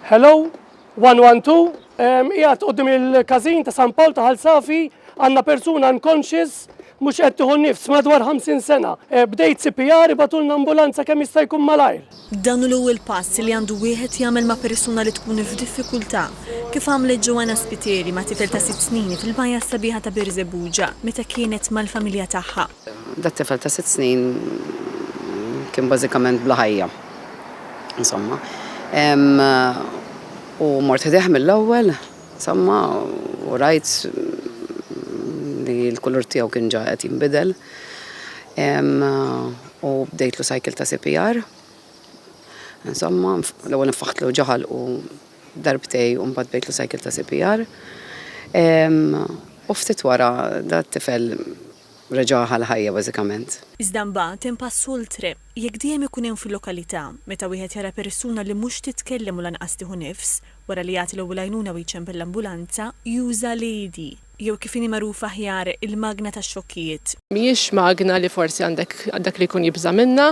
Hello, 112, qiegħed qudiem il-każin ta' San Pawl ta' Ħalsafi għandna persuna unconscious mhux qed tieħu nnifs madwar 50 sena. Bdejt CPR ibatulna ambulanza kemm jista' jkun malajr. Dan hu l-ewwel pass li għandu wieħed jagħmel ma' persuna li tkun f'diffikultà kif għamlet Joanna Spiteri ma' tifel ta' 6 snin fil-bajja sabiħa ta' Birżebbuġa meta kienet mal-familja tagħha. Dat tifel ta' 6 snin kien bażikament bla ħajja. Insomma. U mort ħdeħ mill-ewwel, insomma, u rajt li l-kulur tiegħu kien ġa qed jinbidel. U bdejtlu cycle ta' CPR. Insomma, l-ewwel nfaħtlu ġaħal u darbtej u mbagħad bdejtlu cycle ta' CPR. U ftit wara dat tifel reġa' ħajja bażikament. Iżda mbagħad impassu l-trep jekk dejjem ikun hemm fil-lokalità meta wieħed jara persuna li mhux titkellem u lanqas tieħu nifs wara li jagħti l-ewwel għajnuna u jċempel l-ambulanza juża l-AED jew kif inhi magħrufa aħjar il-magna tax-xokkijiet. Mhijiex magna li forsi għandek dak li jkun jibża minnha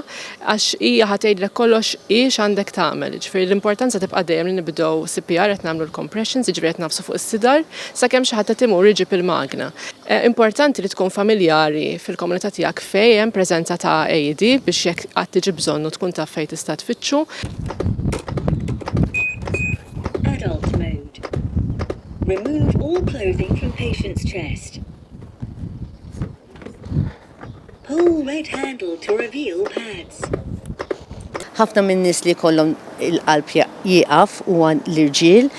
għax hija ħatejdlek kollox ix għandek tagħmel. Ġifieri l-importanza tibqa' dejjem li nibdew CPR qed nagħmlu l-compressions, jiġifieri qed nafsu fuq is-sidar sakemm xi ħadd imur iġib il-magna. Importanti li tkun familjari fil-komunità tiegħek fejn hemm preżenza ta' AED biex jekk qatt tiġi bżonn u tkun taf fejn tista' tfittxu. Adult mode. Remove all clothing from patient's chest. Pull red handle to reveal pads. Ħafna minn nies li jkollhom il-qalb jieqaf huwa l-irġiel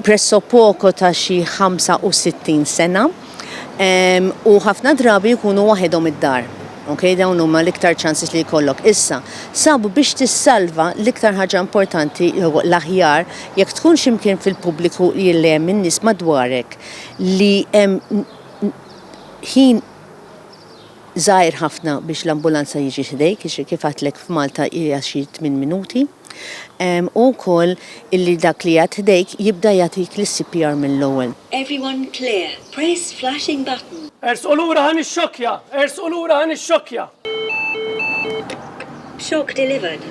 presso poco ta' xi 65 sena u ħafna drabi jkunu waħedhom id-dar. Okay, dawn huma l-iktar chances li jkollok. Issa, sabu biex tissalva l-iktar ħaġa importanti l-aħjar jekk tkun x'imkien fil-pubbliku li hemm in-nies madwarek li hemm ħin żgħir ħafna biex l-ambulanza jiġi ħdejk, kif għadlek f'Malta hija xi 8 minuti. U wkoll illi dak li għad ħdejk jibda jagħtik l-CPR mill-ewwel. Everyone clear. Press flashing button. Ersqu lura ħan ix-xokja, ersqu lura ħan ix-xokja. Shock delivered.